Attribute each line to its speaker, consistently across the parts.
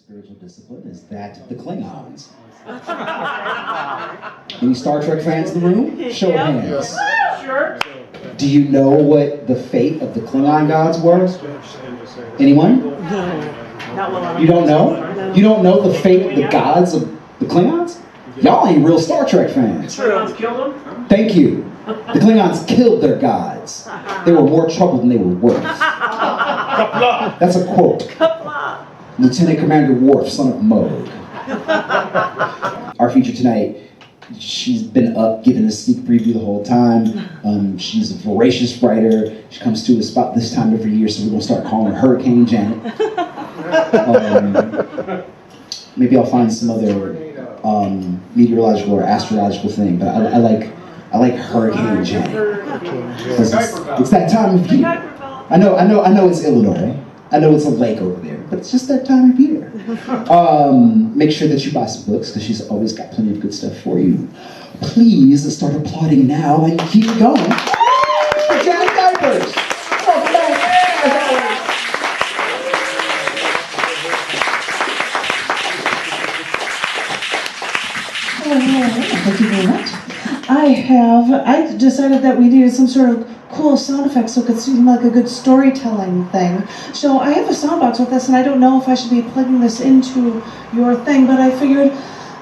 Speaker 1: spiritual discipline is that the Klingons. Any Star Trek fans in the room? Show of hands.
Speaker 2: Sure.
Speaker 1: Do you know what the fate of the Klingon gods were? Anyone?
Speaker 2: Not well.
Speaker 1: You don't know? You don't know the fate of the gods of the Klingons? Y'all ain't real Star Trek fans.
Speaker 2: Klingons killed them?
Speaker 1: Thank you. The Klingons killed their gods. They were more trouble than they were worth. That's a quote. Lieutenant Commander Worf, son of Moog. Our feature tonight, she's been up giving a sneak preview the whole time. She's a voracious writer. She comes to us about this time every year, so we're going to start calling her Hurricane Janet. Maybe I'll find some other meteorological or astrological thing, but I like Hurricane Janet. It's that time of year. I know it's Illinois. I know it's a lake over there, but it's just that time of year. Make sure that you buy some books, because she's always got plenty of good stuff for you. Please start applauding now and keep going. For Janet Kuypers. Welcome back, as always.
Speaker 3: Thank you very much. I decided that we needed some sort of cool sound effects so it could seem like a good storytelling thing. So I have a sound box with this, and I don't know if I should be plugging this into your thing, but I figured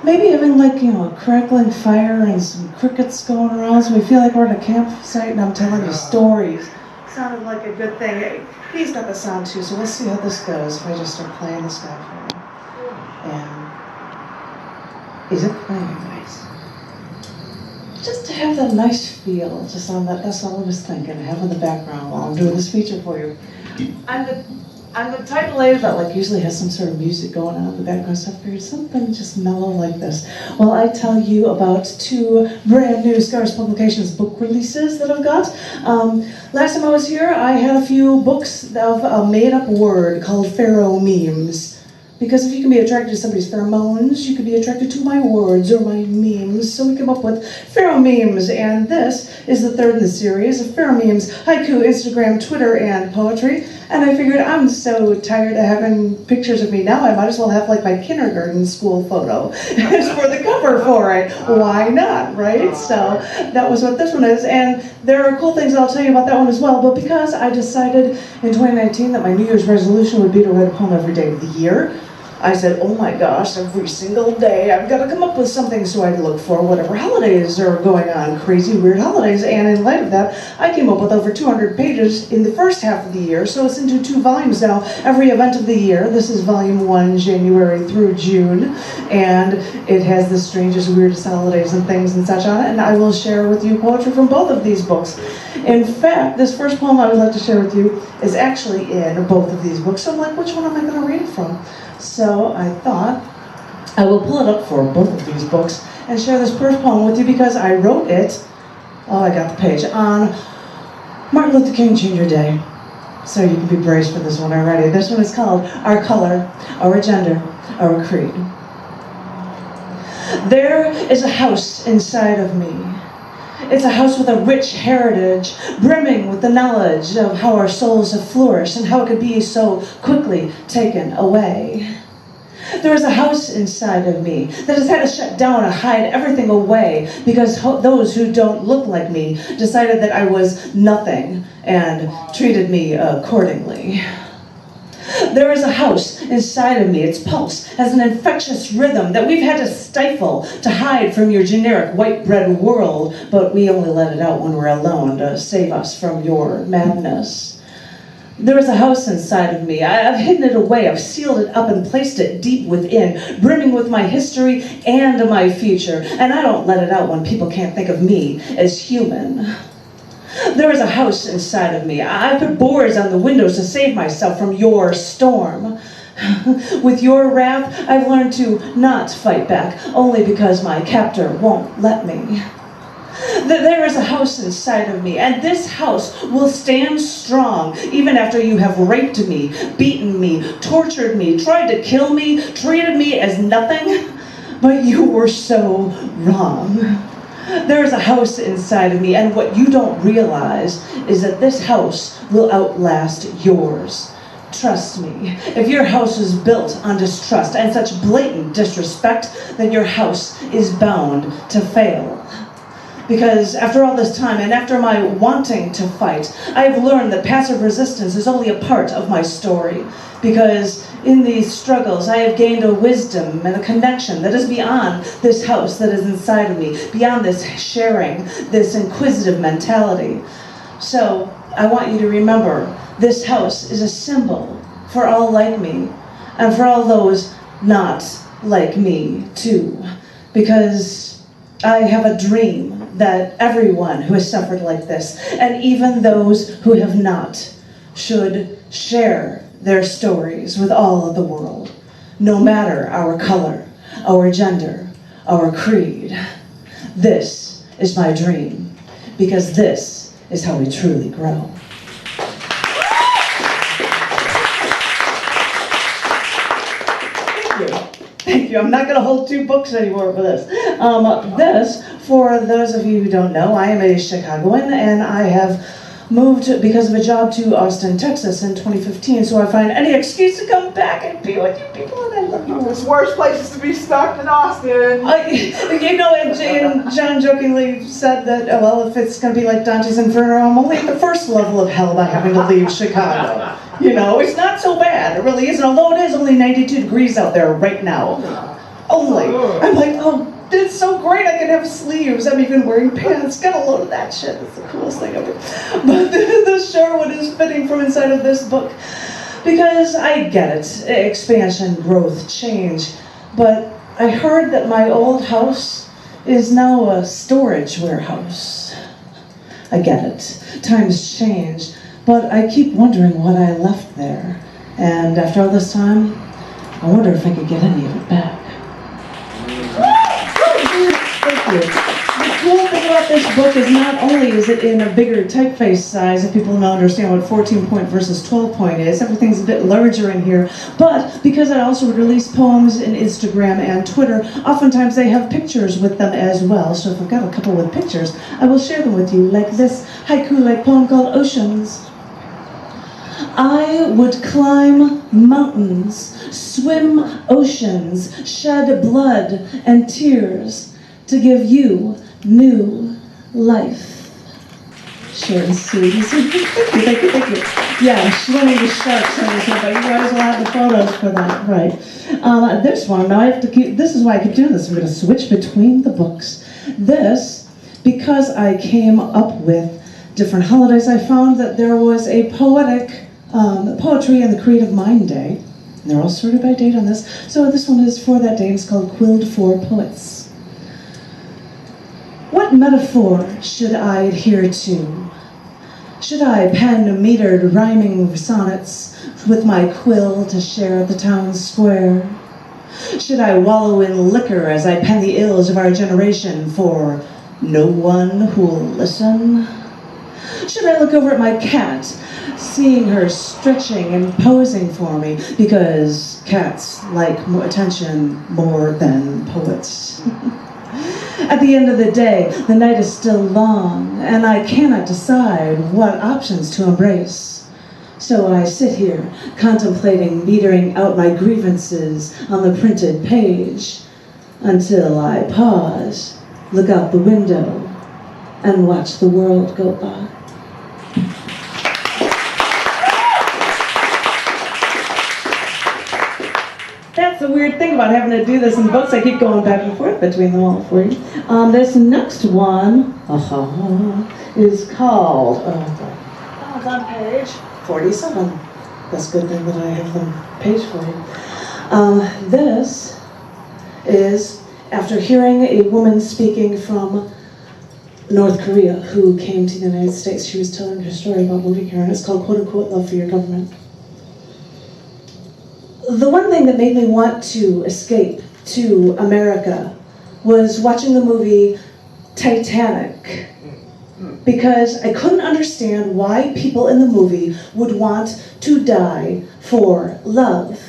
Speaker 3: maybe having a crackling fire and some crickets going around so we feel like we're at a campsite and I'm telling you stories. Sounded like a good thing. He's got the sound too, so let's see how this goes if I just start playing this guy for you. And is it playing nice? Just to have that nice feel, just on that, that's all I was thinking, have in the background while I'm doing this feature for you. I'm the type of lady that usually has some sort of music going on in the background, so I figured something just mellow like this. Well, I tell you about 2 brand new Scars Publications book releases that I've got. Last time I was here, I had a few books of a made-up word called pharaoh memes. Because if you can be attracted to somebody's pheromones, you can be attracted to my words or my memes. So we came up with pharaoh memes, and this is the 3rd in the series of pharaoh memes, haiku, Instagram, Twitter, and poetry. And I figured I'm so tired of having pictures of me now, I might as well have my kindergarten school photo as for the cover for it. Why not, right? So that was what this one is. And there are cool things I'll tell you about that one as well. But because I decided in 2019 that my New Year's resolution would be to write a poem every day of the year, I said, oh my gosh, every single day I've got to come up with something so I look for whatever holidays are going on, crazy, weird holidays. And in light of that, I came up with over 200 pages in the first half of the year, so it's into 2 volumes now, every event of the year. This is volume 1, January through June, and it has the strangest, weirdest holidays and things and such on it, and I will share with you poetry from both of these books. In fact, this first poem I would like to share with you is actually in both of these books, so I'm like, which one am I going to read it from? So I thought I will pull it up for both of these books and share this first poem with you because I wrote it, oh, I got the page, on Martin Luther King Jr. Day. So you can be braced for this one already. This one is called Our Color, Our Gender, Our Creed. There is a house inside of me. It's a house with a rich heritage, brimming with the knowledge of how our souls have flourished and how it could be so quickly taken away. There is a house inside of me that has had to shut down and hide everything away because those who don't look like me decided that I was nothing and treated me accordingly. There is a house inside of me. Its pulse has an infectious rhythm that we've had to stifle to hide from your generic white bread world, but we only let it out when we're alone to save us from your madness. There is a house inside of me. I've hidden it away. I've sealed it up and placed it deep within, brimming with my history and my future, and I don't let it out when people can't think of me as human. There is a house inside of me. I put boards on the windows to save myself from your storm. With your wrath, I've learned to not fight back, only because my captor won't let me. There is a house inside of me, and this house will stand strong even after you have raped me, beaten me, tortured me, tried to kill me, treated me as nothing. But you were so wrong. There is a house inside of me, and what you don't realize is that this house will outlast yours. Trust me, if your house is built on distrust and such blatant disrespect, then your house is bound to fail. Because after all this time, and after my wanting to fight, I have learned that passive resistance is only a part of my story. Because in these struggles, I have gained a wisdom and a connection that is beyond this house that is inside of me, beyond this sharing, this inquisitive mentality. So, I want you to remember, this house is a symbol for all like me, and for all those not like me, too. Because I have a dream that everyone who has suffered like this, and even those who have not, should share their stories with all of the world, no matter our color, our gender, our creed. This is my dream, because this is how we truly grow. Thank you. I'm not going to hold two books anymore for this. This, for those of you who don't know, I am a Chicagoan, and I have moved because of a job to Austin, Texas in 2015, so I find any excuse to come back and be with you people, and I love you.
Speaker 2: There's worse places to be stuck than Austin.
Speaker 3: And John jokingly said that, well, if it's going to be like Dante's Inferno, I'm only at the first level of hell by having to leave Chicago. You know, it's not so bad. It really isn't, although it is only 92 degrees out there right now. Only. I'm like, oh, it's so great I can have sleeves. I'm even wearing pants. Got a load of that shit. It's the coolest thing ever. But the Sherwood is fitting from inside of this book. Because I get it. Expansion, growth, change. But I heard that my old house is now a storage warehouse. I get it. Times change. But I keep wondering what I left there. And after all this time, I wonder if I could get any of it back. Thank you. The cool thing about this book is not only is it in a bigger typeface size, if people don't understand what 14-point versus 12-point is, everything's a bit larger in here, but because I also would release poems in Instagram and Twitter, oftentimes they have pictures with them as well, so if I've got a couple with pictures, I will share them with you, like this haiku-like poem called Oceans. I would climb mountains, swim oceans, shed blood and tears to give you new life. Short and sweet. Thank you. Yeah, swimming with sharks and everything, but you guys will have the photos for that, right. This one, now I have to keep, this is why I keep doing this. I'm going to switch between the books. This, because I came up with different holidays, I found that there was a poetic Poetry and the Creative Mind Day. And they're all sorted by date on this. So this one is for that day. It's called Quilled for Poets. What metaphor should I adhere to? Should I pen metered rhyming sonnets with my quill to share the town square? Should I wallow in liquor as I pen the ills of our generation for no one who'll listen? Should I look over at my cat, seeing her stretching and posing for me, because cats like attention more than poets? At the end of the day, the night is still long, and I cannot decide what options to embrace. So I sit here, contemplating metering out my grievances on the printed page, until I pause, look out the window, and watch the world go by. That's the weird thing about having to do this in books. I keep going back and forth between them all for you. This next one is called, it's on page 47. That's a good thing that I have the page for you. This is after hearing a woman speaking from North Korea who came to the United States. She was telling her story about moving here, and it's called, quote unquote, Love for Your Government. The one thing that made me want to escape to America was watching the movie Titanic, because I couldn't understand why people in the movie would want to die for love.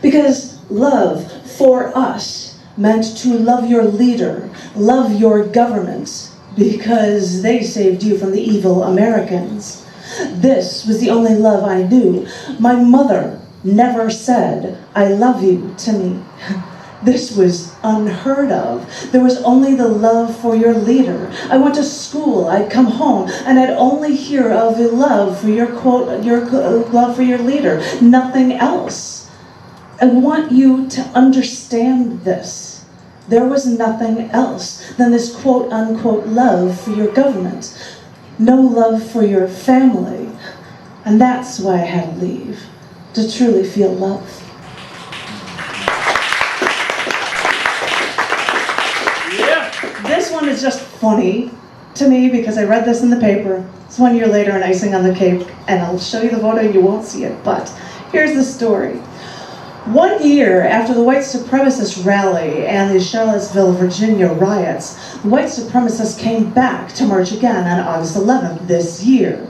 Speaker 3: Because love for us meant to love your leader, love your government, because they saved you from the evil Americans. This was the only love I knew. My mother never said, I love you to me. This was unheard of. There was only the love for your leader. I went to school, I'd come home, and I'd only hear of the love for your quote, love for your leader, nothing else. I want you to understand this. There was nothing else than this quote unquote love for your government. No love for your family. And that's why I had to leave, to truly feel love. This one is just funny to me because I read this in the paper. It's 1 year later and icing on the cake, and I'll show you the photo and you won't see it, but here's the story. 1 year after the white supremacist rally and the Charlottesville, Virginia riots, the white supremacists came back to march again on August 11th this year.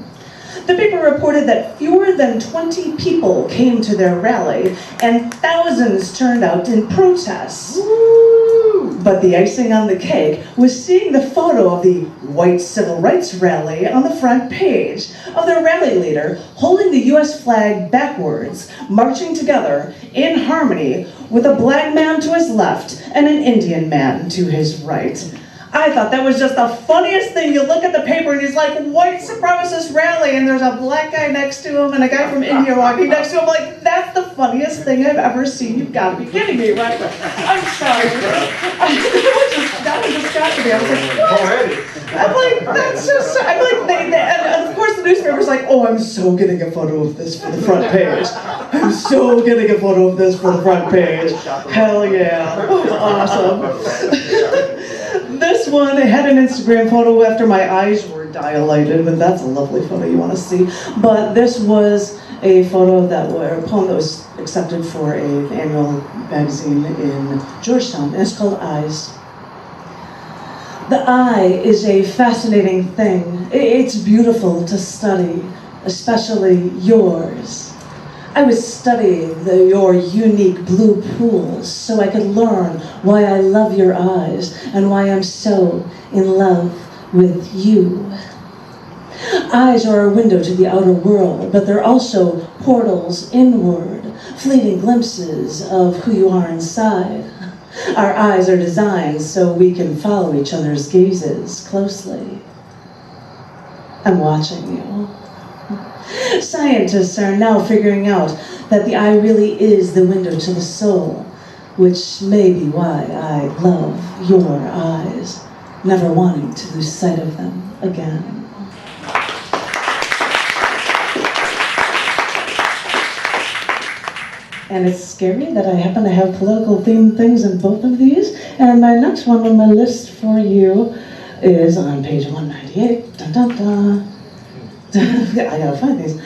Speaker 3: The paper reported that fewer than 20 people came to their rally and thousands turned out in protests. But the icing on the cake was seeing the photo of the white civil rights rally on the front page of their rally leader holding the US flag backwards, marching together in harmony with a black man to his left and an Indian man to his right. I thought that was just the funniest thing. You look at the paper and he's like, white supremacist rally, and there's a black guy next to him and a guy from India walking next to him. Like, that's the funniest thing I've ever seen. You've got to be kidding me, right? I'm sorry. That one just got to me. I was like, what? I'm like, that's just, I'm like, and of course the newspaper's like, oh, I'm so getting a photo of this for the front page. I'm so getting a photo of this for the front page. Hell yeah. Awesome. This one had an Instagram photo after my eyes were dilated, but that's a lovely photo you want to see. But this was a photo a poem that was accepted for an annual magazine in Georgetown, and it's called Eyes. The eye is a fascinating thing. It's beautiful to study, especially yours. I was studying your unique blue pools so I could learn why I love your eyes and why I'm so in love with you. Eyes are a window to the outer world, but they're also portals inward, fleeting glimpses of who you are inside. Our eyes are designed so we can follow each other's gazes closely. I'm watching you. Scientists are now figuring out that the eye really is the window to the soul, which may be why I love your eyes, never wanting to lose sight of them again. And it's scary that I happen to have political themed things in both of these. And my next one on my list for you is on page 198. Dun, dun, dun. I gotta find these.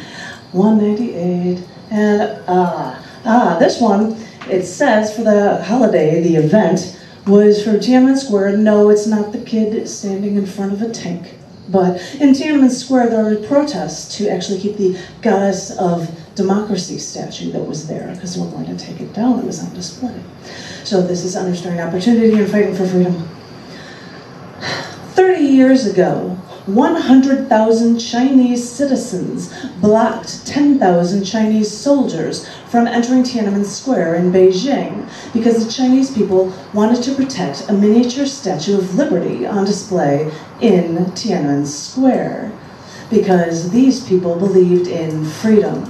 Speaker 3: 198. And this one, it says for the holiday, the event was for Tiananmen Square. No, it's not the kid standing in front of a tank. But in Tiananmen Square, there were protests to actually keep the Goddess of Democracy statue that was there, because we're going to take it down. It was on display. So this is understanding opportunity and fighting for freedom. 30 years ago, 100,000 Chinese citizens blocked 10,000 Chinese soldiers from entering Tiananmen Square in Beijing because the Chinese people wanted to protect a miniature Statue of Liberty on display in Tiananmen Square because these people believed in freedom.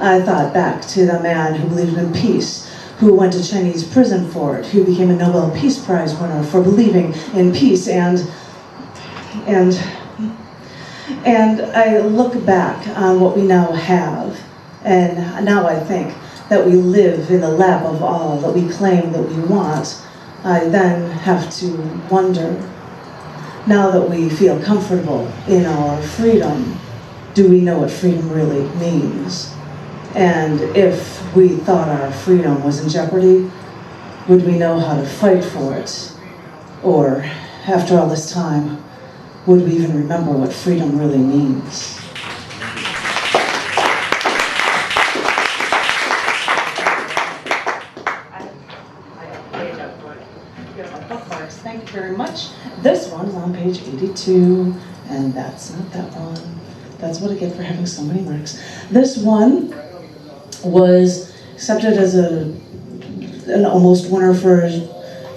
Speaker 3: I thought back to the man who believed in peace, who went to Chinese prison for it, who became a Nobel Peace Prize winner for believing in peace, and I look back on what we now have, and now I think that we live in the lap of all that we claim that we want. I then have to wonder, now that we feel comfortable in our freedom, do we know what freedom really means? And if we thought our freedom was in jeopardy, would we know how to fight for it? Or, after all this time, would we even remember what freedom really means? Thank you very much. This one's on page 82, and that's not that one. That's what I get for having so many marks. This one was accepted as an almost winner for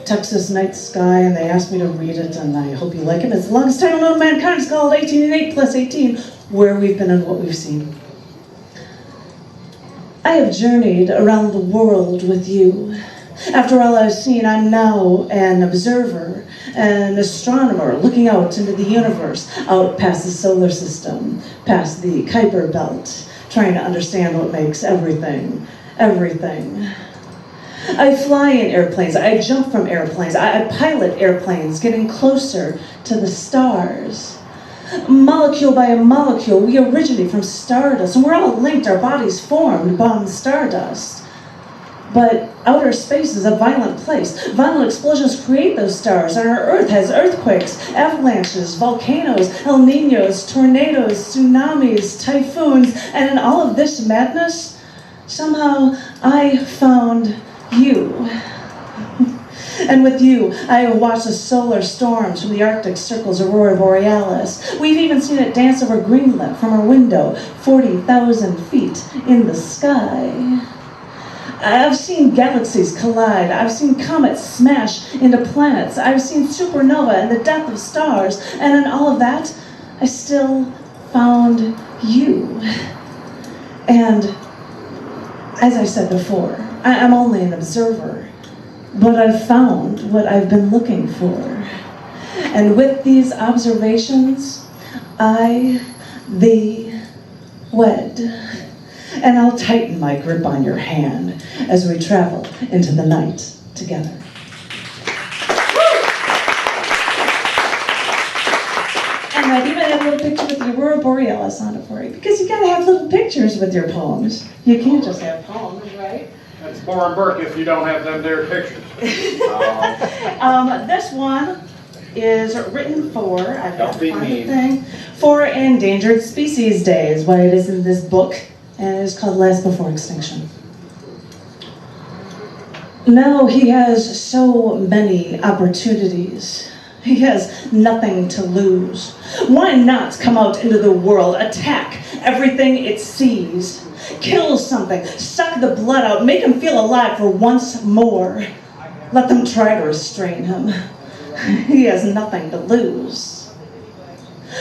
Speaker 3: Texas Night Sky, and they asked me to read it, and I hope you like it. It's the longest title known to mankind. It's called 18 and 8 plus 18, Where We've Been and What We've Seen. I have journeyed around the world with you. After all I've seen, I'm now an observer, an astronomer looking out into the universe, out past the solar system, past the Kuiper belt, trying to understand what makes everything, everything. I fly in airplanes, I jump from airplanes, I pilot airplanes, getting closer to the stars. Molecule by molecule, we originate from stardust, and we're all linked, our bodies formed upon stardust. But outer space is a violent place. Violent explosions create those stars, and our Earth has earthquakes, avalanches, volcanoes, El Niños, tornadoes, tsunamis, typhoons, and in all of this madness, somehow I found you. And with you, I watch the solar storms from the Arctic Circle's aurora borealis. We've even seen it dance over Greenland from our window, 40,000 feet in the sky. I've seen galaxies collide. I've seen comets smash into planets. I've seen supernova and the death of stars. And in all of that, I still found you. And as I said before, I'm only an observer, but I've found what I've been looking for. And with these observations, I thee wed. And I'll tighten my grip on your hand as we travel into the night together. And I even have a little picture with the aurora borealis on it for you, because you gotta have little pictures with your poems. You can't just have poems, right?
Speaker 4: That's boring work if you don't have them there pictures.
Speaker 3: This one is written for, I've got
Speaker 4: Don't be
Speaker 3: to find the
Speaker 4: mean.
Speaker 3: thing, for Endangered Species Day is what it is in this book, and it is called Last Before Extinction. Now he has so many opportunities. He has nothing to lose. Why not come out into the world, attack everything it sees, kill something, suck the blood out, make him feel alive for once more. Let them try to restrain him. He has nothing to lose.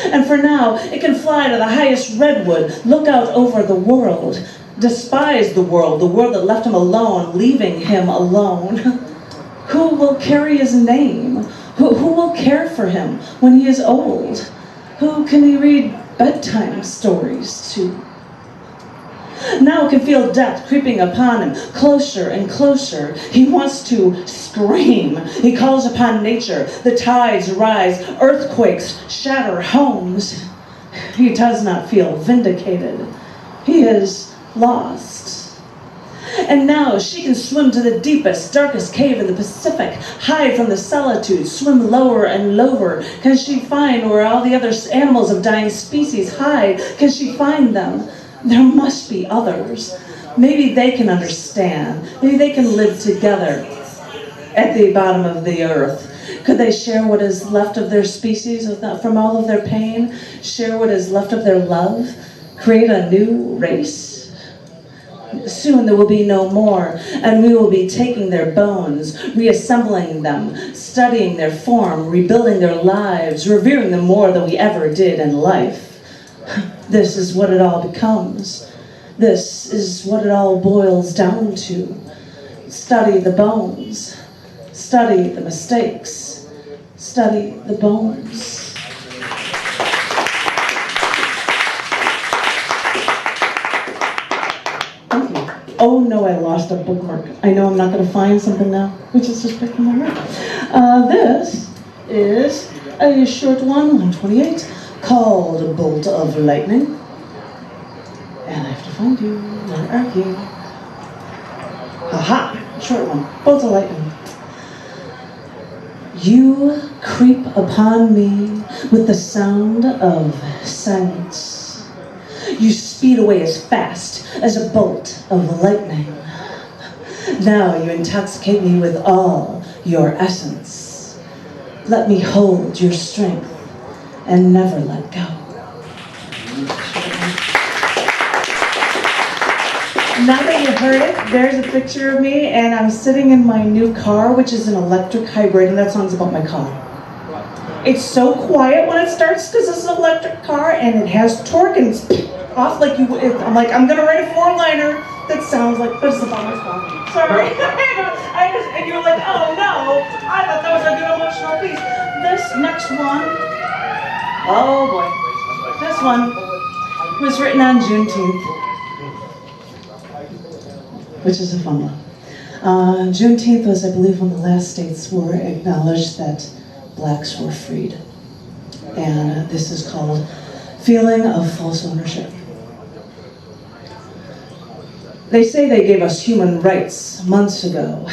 Speaker 3: And for now, it can fly to the highest redwood, look out over the world, despise the world that left him alone, leaving him alone. Who will carry his name? Who will care for him when he is old? Who can he read bedtime stories to? Now can feel death creeping upon him, closer and closer. He wants to scream. He calls upon nature. The tides rise, earthquakes shatter homes. He does not feel vindicated. He is lost. And now she can swim to the deepest, darkest cave in the Pacific, hide from the solitude, swim lower and lower. Can she find where all the other animals of dying species hide? Can she find them? There must be others. Maybe they can understand. Maybe they can live together at the bottom of the earth. Could they share what is left of their species from all of their pain? Share what is left of their love? Create a new race? Soon there will be no more, and we will be taking their bones, reassembling them, studying their form, rebuilding their lives, revering them more than we ever did in life. This is what it all becomes. This is what it all boils down to. Study the bones. Study the mistakes. Study the bones. Thank you. Oh no, I lost a bookmark. I know I'm not going to find something now, which is just picking my heart. This is a short one, 128, called Bolt of Lightning. And I have to find you. Where are you? Aha! Short one. Bolt of Lightning. You creep upon me with the sound of silence. You speed away as fast as a bolt of lightning. Now you intoxicate me with all your essence. Let me hold your strength and never let go. Now that you heard it, there's a picture of me, and I'm sitting in my new car, which is an electric hybrid, and that song's about my car. It's so quiet when it starts because it's an electric car, and it has torque, and it's off like you. I'm like, I'm gonna write a four-liner that sounds like, but it's about my car. Sorry. And you were like, oh no, I thought that was a good emotional piece. This next one, oh boy, this one was written on Juneteenth, which is a fun one. Juneteenth was, I believe, when the last states were acknowledged that blacks were freed. And this is called Feeling of False Ownership. They say they gave us human rights months ago.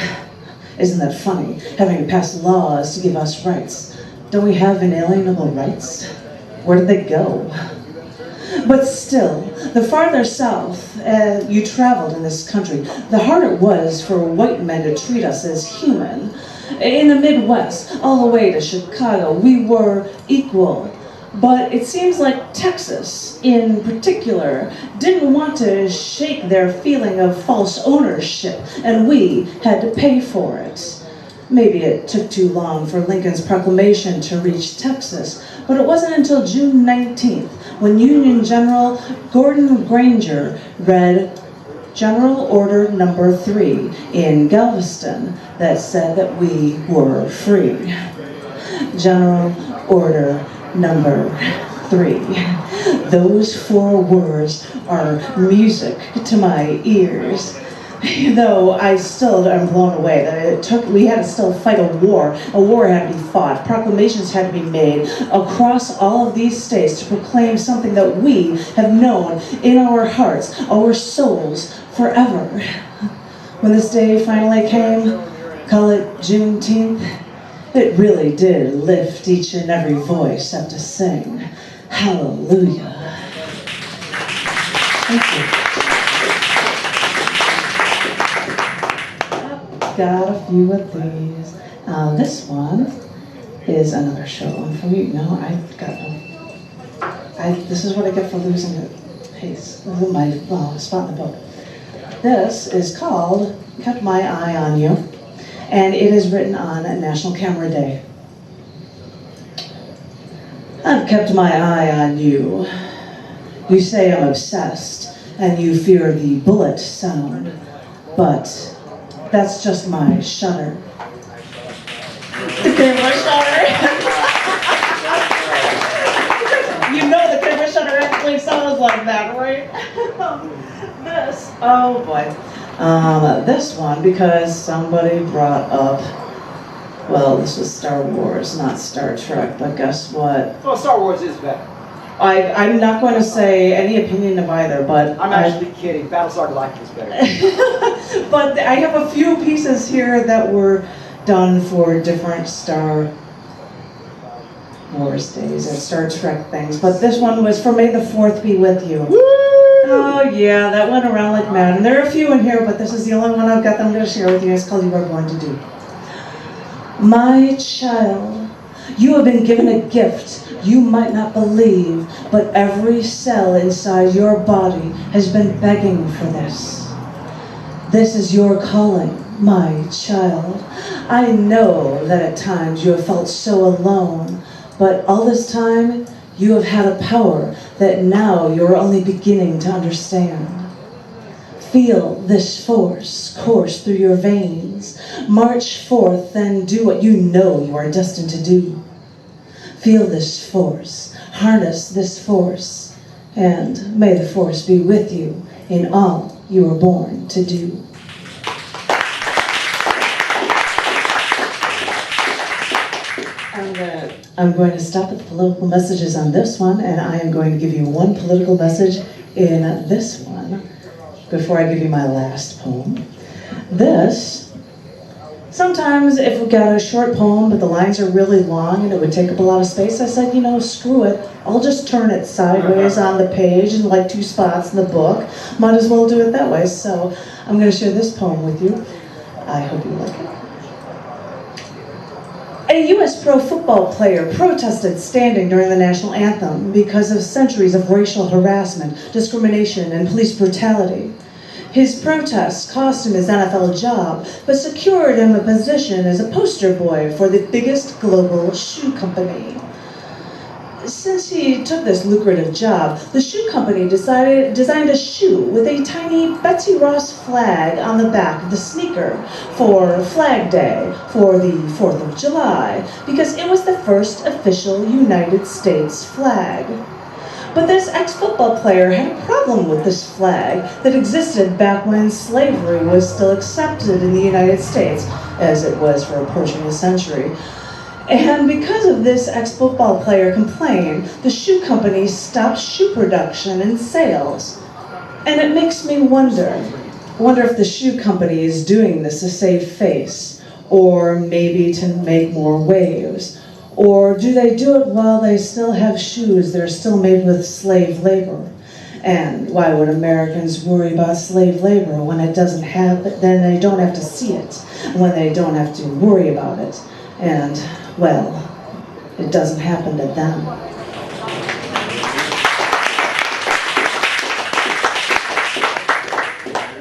Speaker 3: Isn't that funny? Having to pass laws to give us rights. Don't we have inalienable rights? Where did they go? But still, the farther south you traveled in this country, the harder it was for white men to treat us as human. In the Midwest, all the way to Chicago, we were equal. But it seems like Texas, in particular, didn't want to shake their feeling of false ownership, and we had to pay for it. Maybe it took too long for Lincoln's proclamation to reach Texas, but it wasn't until June 19th when Union General Gordon Granger read General Order Number 3 in Galveston that said that we were free. General Order Number 3. Those 4 words are music to my ears. Though I still am blown away that we had to still fight a war. A war had to be fought. Proclamations had to be made across all of these states to proclaim something that we have known in our hearts, our souls, forever. When this day finally came, call it Juneteenth, it really did lift each and every voice up to sing hallelujah. Thank you. Got a few of these. This one is another short one for you. No, this is what I get for losing the pace. My spot in the book. This is called Kept My Eye on You, and it is written on National Camera Day. I've kept my eye on you. You say I'm obsessed, and you fear the bullet sound, but that's just my shutter. The camera shutter. You know the camera shutter actually sounds like that, right? This, oh boy. This one, because somebody brought up, well, this was Star Wars, not Star Trek, but guess what?
Speaker 2: Well, Star Wars is better.
Speaker 3: I'm not going to say any opinion of either, but
Speaker 2: I'm actually kidding. Battlestar Galactica is better.
Speaker 3: But I have a few pieces here that were done for different Star Wars days or Star Trek things. But this one was for May the 4th Be With You.
Speaker 2: Woo!
Speaker 3: Oh yeah, that went around like mad. And there are a few in here, but this is the only one I've got that I'm going to share with you. It's called You Are Born to Do. My child, you have been given a gift you might not believe, but every cell inside your body has been begging for this. This is your calling, my child. I know that at times you have felt so alone, but all this time you have had a power that now you're only beginning to understand. Feel this force course through your veins. March forth and do what you know you are destined to do. Feel this force, harness this force, and may the force be with you in all you were born to do. I'm going to stop at the political messages on this one, and I am going to give you one political message in this one before I give you my last poem. This, sometimes if we got a short poem but the lines are really long and it would take up a lot of space, I said, you know, screw it. I'll just turn it sideways on the page in like 2 spots in the book. Might as well do it that way. So I'm going to share this poem with you. I hope you like it. A U.S. pro football player protested standing during the national anthem because of centuries of racial harassment, discrimination, and police brutality. His protests cost him his NFL job, but secured him a position as a poster boy for the biggest global shoe company. Since he took this lucrative job, the shoe company designed a shoe with a tiny Betsy Ross flag on the back of the sneaker for Flag Day for the 4th of July, because it was the first official United States flag. But this ex-football player had a problem with this flag that existed back when slavery was still accepted in the United States, as it was for approaching a century. And because of this ex-football player complaint, the shoe company stopped shoe production and sales. And it makes me wonder if the shoe company is doing this to save face, or maybe to make more waves. Or do they do it while they still have shoes that are still made with slave labor? And why would Americans worry about slave labor when it doesn't happen, then they don't have to see it, when they don't have to worry about it? And, well, it doesn't happen to them.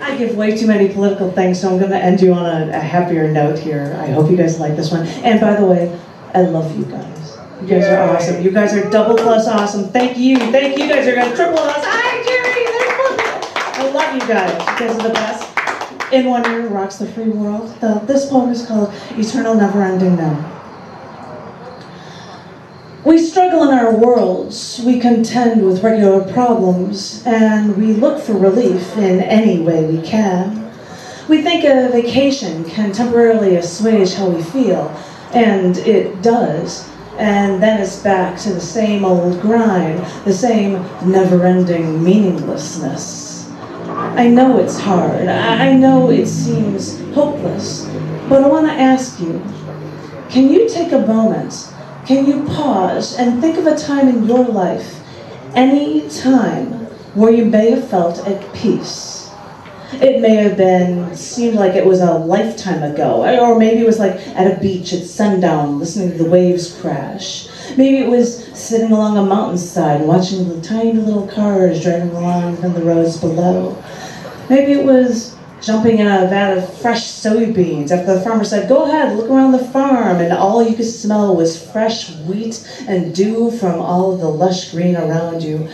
Speaker 3: I give way too many political things, so I'm going to end you on a happier note here. I hope you guys like this one. And by the way, I love you guys. You guys are awesome. You guys are double plus awesome. Thank you. Thank you guys are going to triple us. Hi, Jerry. I love you guys. You guys are the best. In One Ear Rocks the Free World. This poem is called Eternal Never-Ending Now. We struggle in our worlds, we contend with regular problems, and we look for relief in any way we can. We think a vacation can temporarily assuage how we feel, and it does. And then it's back to the same old grind, the same never-ending meaninglessness. I know it's hard, I know it seems hopeless, but I want to ask you, can you take a moment, can you pause and think of a time in your life, any time, where you may have felt at peace? It may have seemed like it was a lifetime ago, or maybe it was like at a beach at sundown, listening to the waves crash. Maybe it was sitting along a mountainside, watching the tiny little cars driving along from the roads below. Maybe it was jumping in a vat of fresh soybeans after the farmer said, "Go ahead, look around the farm," and all you could smell was fresh wheat and dew from all of the lush green around you.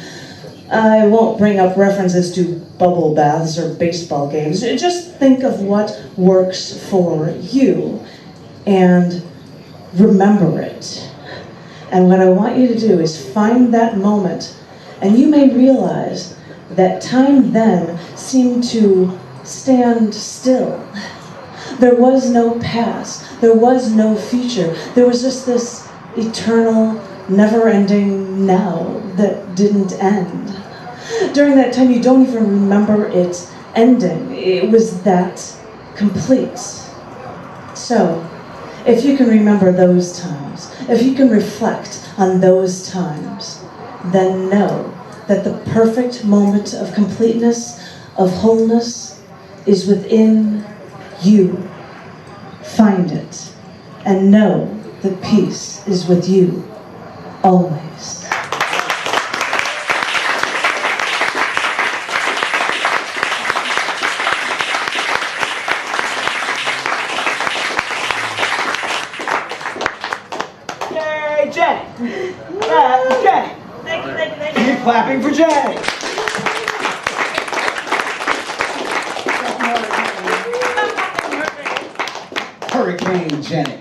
Speaker 3: I won't bring up references to bubble baths or baseball games. Just think of what works for you and remember it. And what I want you to do is find that moment, and you may realize that time then seemed to stand still. There was no past, there was no future, there was just this eternal, never-ending now that didn't end. During that time, you don't even remember it ending. It was that complete. So, if you can remember those times, if you can reflect on those times, then know that the perfect moment of completeness, of wholeness, is within you. Find it, and know that peace is with you, always.
Speaker 2: Yay, Jenny! Jenny!
Speaker 3: Thank you.
Speaker 2: Keep clapping for Jenny!
Speaker 1: Hurricane Janet.